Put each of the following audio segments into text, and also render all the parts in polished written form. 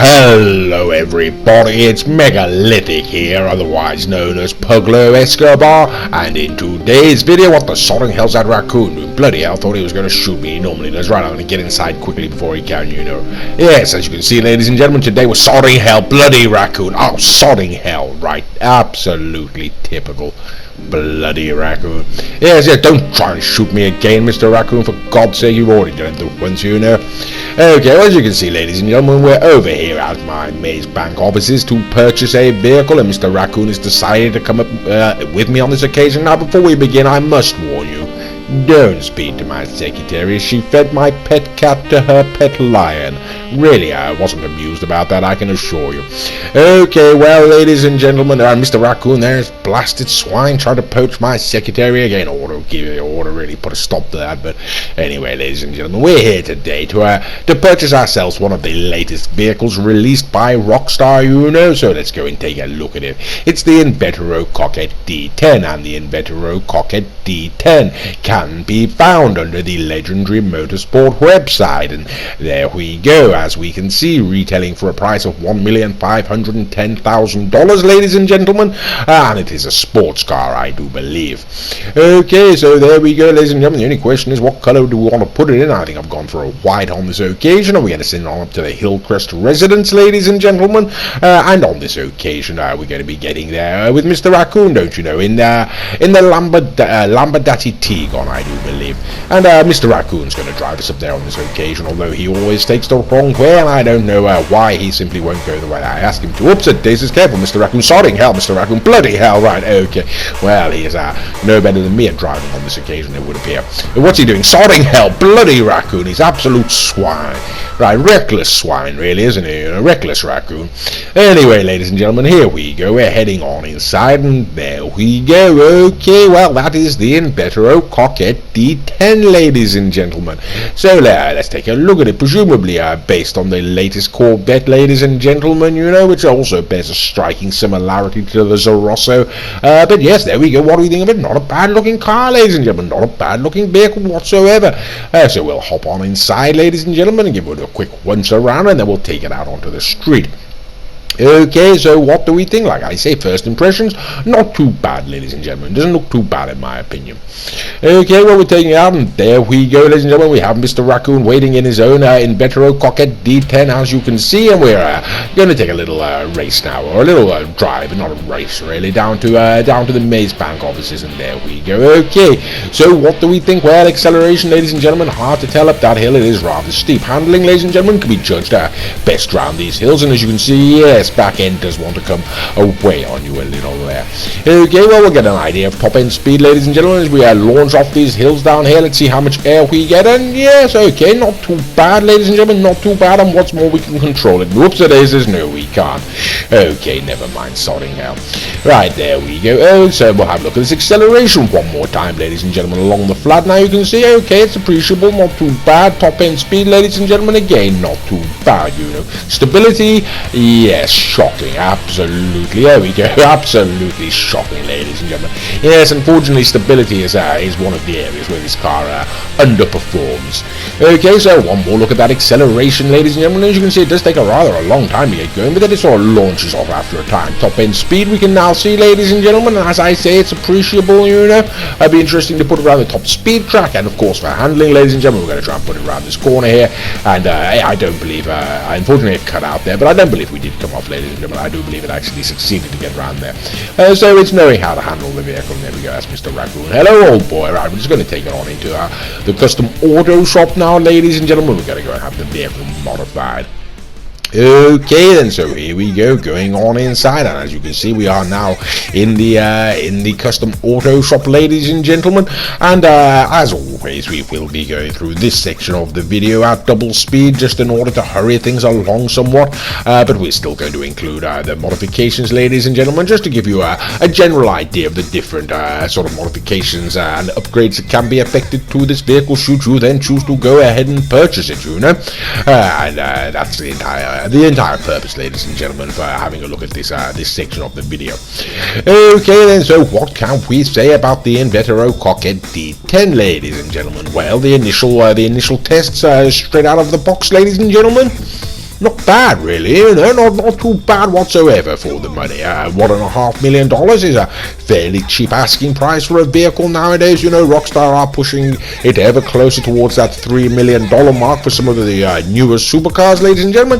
Hello everybody, it's Megalithic here, otherwise known as Puglo Escobar, and in today's video, what the sodding hell's that raccoon doing? Bloody hell, thought he was going to shoot me. He normally does. Right, I'm going to get inside quickly before he can, you know. Yes, as you can see, ladies and gentlemen, today was sodding hell, bloody raccoon. Oh, sodding hell, right, absolutely typical. Bloody raccoon. Yes, don't try and shoot me again, Mr. Raccoon, for God's sake, you've already done it once, you know. Okay, well, as you can see, ladies and gentlemen, we're over here at my Maze Bank offices to purchase a vehicle, and Mr. Raccoon has decided to come up with me on this occasion. Now, before we begin, I must warn you, don't speak to my secretary. She fed my pet cat to her pet lion. Really, I wasn't amused about that, I can assure you. Okay, well, ladies and gentlemen, Mr. Raccoon there's blasted swine tried to poach my secretary again. Order really put a stop to that. But anyway, ladies and gentlemen, we're here today to purchase ourselves one of the latest vehicles released by Rockstar, you know. So let's go and take a look at it. It's the Invetero Coquette D10, and the Invetero Coquette D10 can be found under the legendary motorsport website, and there we go. As we can see, retailing for a price of $1,510,000, ladies and gentlemen, and it is a sports car, I do believe. Okay, so there we go, ladies and gentlemen. The only question is, what color do we want to put it in? I think I've gone for a white on this occasion, and we're going to send it on up to the Hillcrest residence, ladies and gentlemen, and on this occasion, we're going to be getting there with Mr. Raccoon, don't you know, in the Lamborghini T-Gon, I do believe, and Mr. Raccoon's going to drive us up there on this occasion, although he always takes the wrong way, and I don't know why he simply won't go the way I ask him to. Oops, it is. Careful, Mr. Raccoon. Sodding hell, Mr. Raccoon. Bloody hell, right, okay. Well, he is no better than me at driving on this occasion, it would appear. What's he doing? Sodding hell, bloody raccoon. He's absolute swine. Right, reckless swine, really, isn't he? A reckless raccoon. Anyway, ladies and gentlemen, here we go. We're heading on inside, and there we go. Okay, well, that is the Invetero Coquette D10, ladies and gentlemen. So, let's take a look at it. Presumably, based on the latest Corvette, ladies and gentlemen, you know, which also bears a striking similarity to the Zarosso. But yes, there we go. What do we think of it? Not a bad looking car, ladies and gentlemen. Not a bad looking vehicle whatsoever. So we'll hop on inside, ladies and gentlemen, and give it a quick once around, and then we'll take it out onto the street. Okay, so what do we think? Like I say, first impressions, not too bad, ladies and gentlemen. It doesn't look too bad in my opinion. Okay, well, we're taking it out, and there we go, ladies and gentlemen. We have Mr. Raccoon waiting in his own Invetero Coquette D10, as you can see, and we're going to take a little race now, or a little drive, not a race, really, down to the Maze Bank offices, and there we go. Okay, so what do we think? Well, acceleration, ladies and gentlemen, hard to tell up that hill. It is rather steep. Handling, ladies and gentlemen, can be judged best round these hills, and as you can see, yes, back end does want to come away on you a little there. Okay, well, we'll get an idea of top end speed, ladies and gentlemen, as we launch off these hills down here. Let's see how much air we get, and yes, okay, not too bad, ladies and gentlemen, not too bad, and what's more, we can control it. Whoops, it is, no, we can't. Okay, never mind, sodding hell. Right, there we go. Oh, so we'll have a look at this acceleration one more time, ladies and gentlemen, along the flat. Now you can see, okay, it's appreciable, not too bad. Top end speed, ladies and gentlemen, again, not too bad, you know. Stability, yes, shocking, absolutely. There we go, absolutely shocking, ladies and gentlemen. Yes, unfortunately, stability is one of the areas where this car underperforms. Okay, so one more look at that acceleration, ladies and gentlemen. As you can see, it does take a long time to get going, but then it sort of launches off after a time. Top end speed, we can now see, ladies and gentlemen, and as I say, it's appreciable, you know. It'd be interesting to put it around the top speed track, and of course, for handling, ladies and gentlemen, we're going to try and put it around this corner here, and I don't believe, unfortunately, it cut out there, but I don't believe we did come off, ladies and gentlemen. I do believe it actually succeeded to get around there. So it's knowing how to handle the vehicle. There we go, that's Mr. Raccoon. Hello, old boy. Right, we're just going to take it on into the custom auto shop now, ladies and gentlemen. We're going to go and have the vehicle modified. Okay then, so here we go, going on inside, and as you can see, we are now in the custom auto shop, ladies and gentlemen, and as always, we will be going through this section of the video at double speed, just in order to hurry things along somewhat, but we're still going to include the modifications, ladies and gentlemen, just to give you a general idea of the different sort of modifications and upgrades that can be affected to this vehicle, should you then choose to go ahead and purchase it, you know, and that's the entire the entire purpose, ladies and gentlemen, for having a look at this this section of the video. Okay then, so what can we say about the Invetero Coquette D10, ladies and gentlemen? Well, the initial tests straight out of the box, ladies and gentlemen. Not bad, really, you know, not too bad whatsoever for the money. $1.5 million is a fairly cheap asking price for a vehicle nowadays. You know, Rockstar are pushing it ever closer towards that $3 million mark for some of the newer supercars, ladies and gentlemen.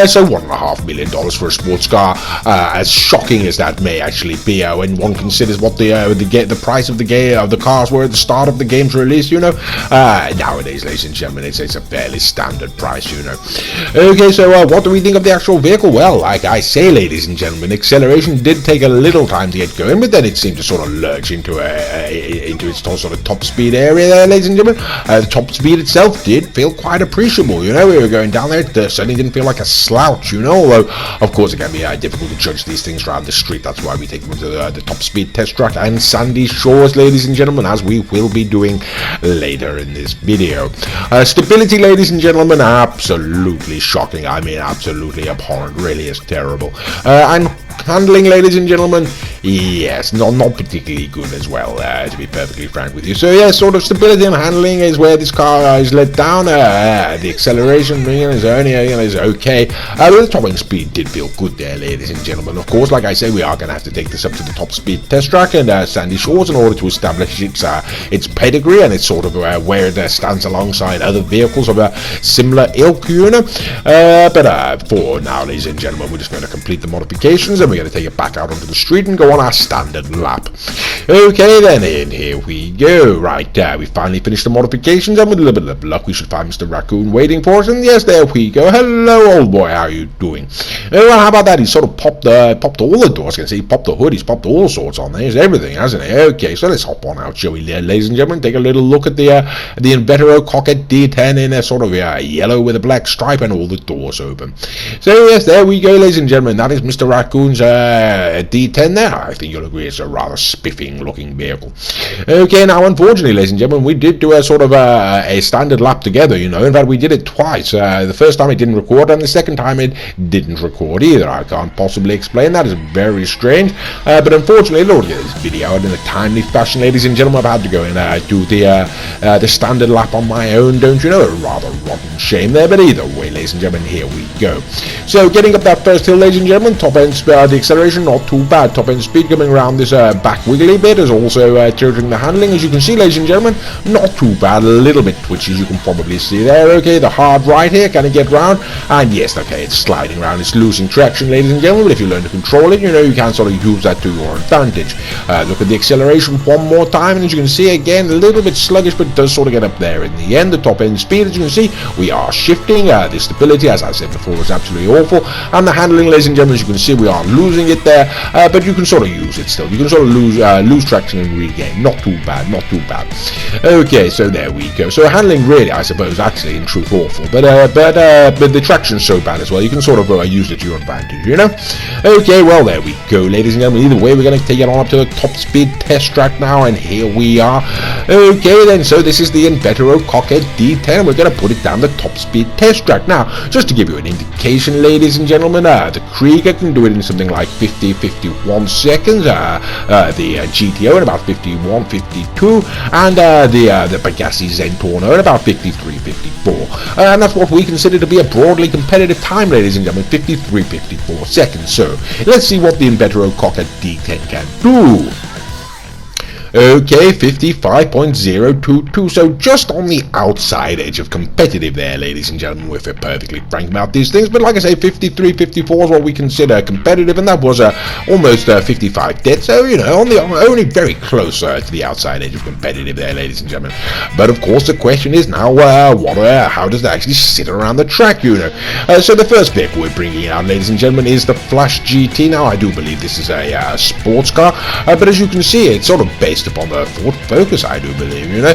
So $1.5 million for a sports car, as shocking as that may actually be, when one considers what the price of the cars were at the start of the game's release. You know, nowadays, ladies and gentlemen, it's a fairly standard price. You know. Okay, so what do we think of the actual vehicle? Well, like I say, ladies and gentlemen, acceleration did take a little time to get going, but then it seemed to sort of lurch into its sort of top speed area there, ladies and gentlemen. The top speed itself did feel quite appreciable. You know, we were going down there, it certainly didn't feel like a slouch, you know, although, of course, it can be difficult to judge these things around the street. That's why we take them to the top speed test track and sandy shores, ladies and gentlemen, as we will be doing later in this video. Stability, ladies and gentlemen, absolutely shocking. I mean, absolutely abhorrent. Really is terrible. And handling, ladies and gentlemen, yes, not particularly good as well, to be perfectly frank with you. So yeah, sort of stability and handling is where this car is let down. The acceleration is only is okay. But the topping speed did feel good there, ladies and gentlemen. Of course, like I say, we are going to have to take this up to the top speed test track and sandy shores in order to establish its pedigree and its sort of where it stands alongside other vehicles of a similar ilk, you know. But for now, ladies and gentlemen, we're just going to complete the modifications and we're going to take it back out onto the street and go on our standard lap. Okay then, and here we go. Right, we finally finished the modifications, and with a little bit of luck we should find Mr. Raccoon waiting for us, and yes, there we go. Hello, old boy, how are you doing? Well, how about that? He sort of popped all the doors. I can see he popped the hood, he's popped all sorts on there. He's everything, hasn't he? Okay, so let's hop on out, shall we, ladies and gentlemen? Take a little look at the Invetero Coquette D10 in a sort of yellow with a black stripe and all the doors open. So yes, there we go, ladies and gentlemen. That is Mr. Raccoon's D10 there. I think you'll agree it's a rather spiffing looking vehicle. Okay, now unfortunately, ladies and gentlemen, we did do a sort of a standard lap together, you know. In fact, we did it twice. The first time it didn't record, and the second time it didn't record either. I can't possibly explain that. It's very strange. But unfortunately, in order to get this video out in a timely fashion, ladies and gentlemen, I've had to go and do the standard lap on my own, don't you know? A rather rotten shame there, but either way, ladies and gentlemen, here we go. So getting up that first hill, ladies and gentlemen, top end the acceleration not too bad. Top end speed coming around this back wiggly bit is also tilting the handling, as you can see, ladies and gentlemen, not too bad. A little bit twitchy, as you can probably see there. Okay, the hard right here, can it get round? And yes, okay, it's sliding around, it's losing traction, ladies and gentlemen, but if you learn to control it, you know, you can sort of use that to your advantage. Look at the acceleration one more time, and as you can see, again, a little bit sluggish, but it does sort of get up there in the end. The top end speed, as you can see, we are shifting. The stability, as I said before, was absolutely awful, and the handling, ladies and gentlemen, as you can see, we are losing it there, but you can sort of use it still. You can sort of lose traction and regain. Not too bad, not too bad. Okay, so there we go. So handling really, I suppose, actually in truth awful, but the traction's so bad as well. You can sort of use it to your advantage, you know. Okay, well, there we go, ladies and gentlemen. Either way, we're going to take it on up to the top speed test track now, and here we are. Okay then, so this is the Invetero Coquette D10. We're going to put it down the top speed test track. Now, just to give you an indication, ladies and gentlemen, the Krieger can do it in something like 50-51 seconds, the GTO in about 51-52, and the Pegassi Zentorno in about 53-54, and that's what we consider to be a broadly competitive time, ladies and gentlemen, 53-54 seconds. So let's see what the Invetero Coquette D10 can do. Okay, 55.022, so just on the outside edge of competitive there, ladies and gentlemen, if we're perfectly frank about these things. But like I say, 53-54 is what we consider competitive, and that was almost 55 dead, so, you know, only very close to the outside edge of competitive there, ladies and gentlemen. But of course, the question is now, how does that actually sit around the track, you know? So the first vehicle we're bringing out, ladies and gentlemen, is the Flash GT. Now, I do believe this is a sports car, but as you can see, it's sort of based based upon the Ford Focus, I do believe, you know.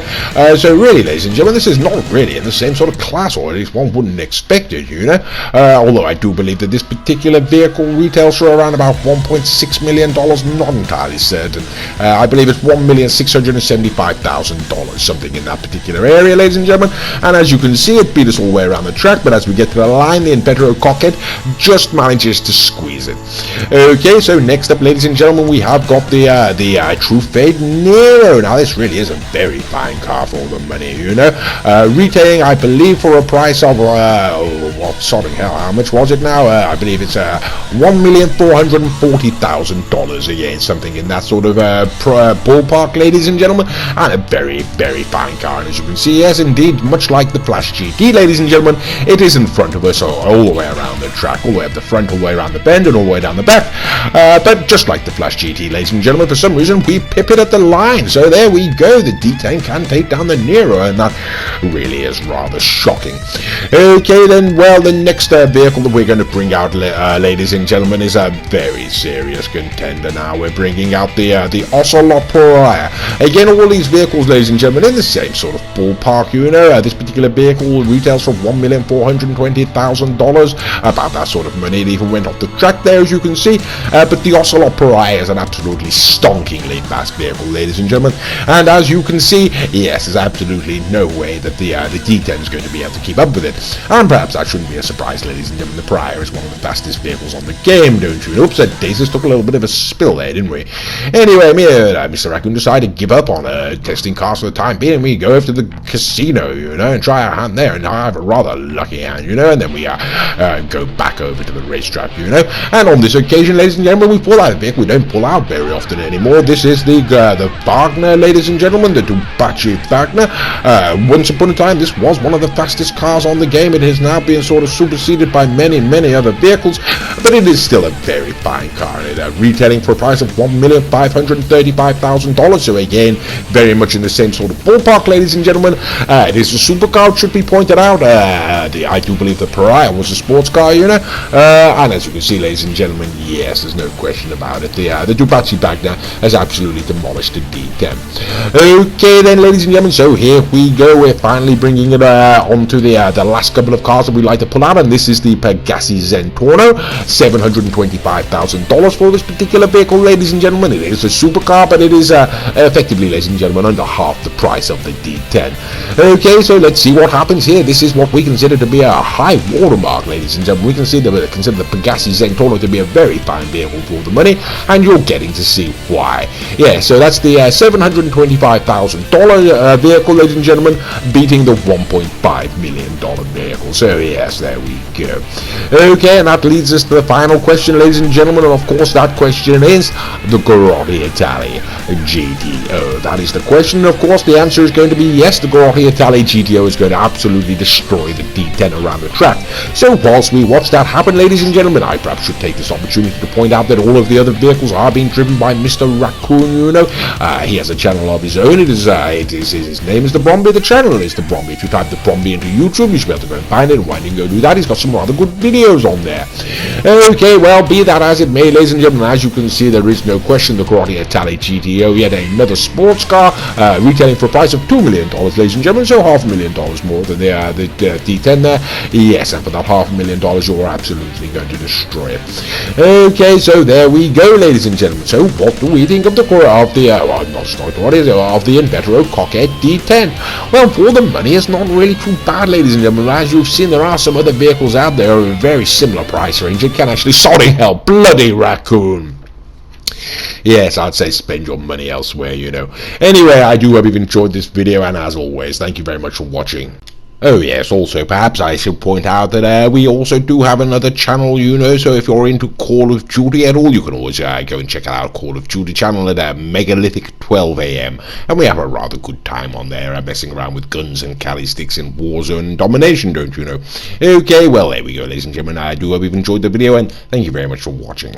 So really, ladies and gentlemen, this is not really in the same sort of class, or at least one wouldn't expect it, you know. Although I do believe that this particular vehicle retails for around about $1.6 million, not entirely certain. I believe it's $1,675,000, something in that particular area, ladies and gentlemen. And as you can see, it beat us all the way around the track, but as we get to the line, the Invetero Coquette just manages to squeeze it. Okay, so next up, ladies and gentlemen, we have got the True Fade Nero. Now, this really is a very fine car for all the money, you know. Retailing, I believe, for a price of, sorry, hell, how much was it now? I believe it's $1,440,000 again, something in that sort of ballpark, ladies and gentlemen, and a very, very fine car. And as you can see, yes, indeed, much like the Flash GT, ladies and gentlemen, it is in front of us all the way around the track, all the way up the front, all the way around the bend, and all the way down the back. But just like the Flash GT, ladies and gentlemen, for some reason we pip it at the line. So there we go. The D10 can take down the Nero, and that really is rather shocking. Okay, then, well, the next vehicle that we're going to bring out, ladies and gentlemen, is a very serious contender. Now we're bringing out the Ocelot Pariah. Again, all these vehicles, ladies and gentlemen, in the same sort of ballpark, you know. This particular vehicle retails for $1,420,000, about that sort of money. It even went off the track there, as you can see. But the Ocelot Pariah is an absolutely stonkingly fast vehicle, ladies and gentlemen. And as you can see, yes, there's absolutely no way that the D10 is going to be able to keep up with it. And perhaps that shouldn't be a surprise, ladies and gentlemen. The Pariah is one of the fastest vehicles on the game, don't you? Oops, that Daces took a little bit of a spill there, didn't we? Anyway, Mr. Raccoon decided to give up on testing cars for the time being, and we go over to the casino, you know, and try our hand there, and I have a rather lucky hand, you know, and then we go back over to the racetrack, you know. And on this occasion, ladies and gentlemen, we pull out a vehicle we don't pull out very often anymore. This is the Wagner, ladies and gentlemen, the Dubachi Wagner. Once upon a time, this was one of the fastest cars on the game. It has now been sort of superseded by many, many other vehicles, but it is still a very fine car, and retailing for a price of $1,535,000. So again, very much in the same sort of ballpark, ladies and gentlemen. It is a supercar, it should be pointed out. I do believe the Pariah was a sports car, you know. And as you can see, ladies and gentlemen, yes, there's no question about it. The Dubachi Wagner has absolutely demolished the D10. Okay then, ladies and gentlemen, so here we go. We're finally bringing it onto the last couple of cars that we like to pull out, and this is the Pegassi Zentorno. $725,000 for this particular vehicle, ladies and gentlemen. It is a supercar, but it is effectively, ladies and gentlemen, under half the price of the D10. Okay, so let's see what happens here. This is what we consider to be a high watermark, ladies and gentlemen. We consider the Pegassi Zentorno to be a very fine vehicle for the money, and you're getting to see why. Yeah, so that's the $725,000 vehicle, ladies and gentlemen, beating the $1.5 million vehicle. So yes, there we go. Okay, and that leads us to the final question, ladies and gentlemen, and of course that question is the Grotti Italia GTO. That is the question. Of course, the answer is going to be yes, the Grotti Italia GTO is going to absolutely destroy the D10 around the track. So whilst we watch that happen, ladies and gentlemen, I perhaps should take this opportunity to point out that all of the other vehicles are being driven by Mr. Raccoon, you know. He has a channel of his own. His name is the Bromby. The channel is the Bromby. If you type the Bromby into YouTube, you should be able to go and find it. And why didn't you go do that? He's got some rather good videos on there. Okay, well, be that as it may, ladies and gentlemen, as you can see, there is no question the Grotti Italia GTO, yet another sports car, retailing for a price of $2 million, ladies and gentlemen, so $500,000 more than the D10 there. Yes, and for that $500,000, you're absolutely going to destroy it. Okay, so there we go, ladies and gentlemen. So what do we think of the Invetero Coquette D10? Well, for the money, it's not really too bad, ladies and gentlemen. As you've seen, there are some other vehicles out there of a very similar price range. It can actually, sorry, hell, bloody Raccoon. Yes, I'd say spend your money elsewhere, you know. Anyway, I do hope you've enjoyed this video, and as always, thank you very much for watching. Oh yes, also perhaps I should point out that we also do have another channel, you know, so if you're into Call of Duty at all, you can always go and check out our Call of Duty channel at Megalithic 12 AM, and we have a rather good time on there, messing around with guns and cali sticks and Warzone and domination, don't you know. Okay, well, there we go, ladies and gentlemen. I do hope you've enjoyed the video, and thank you very much for watching.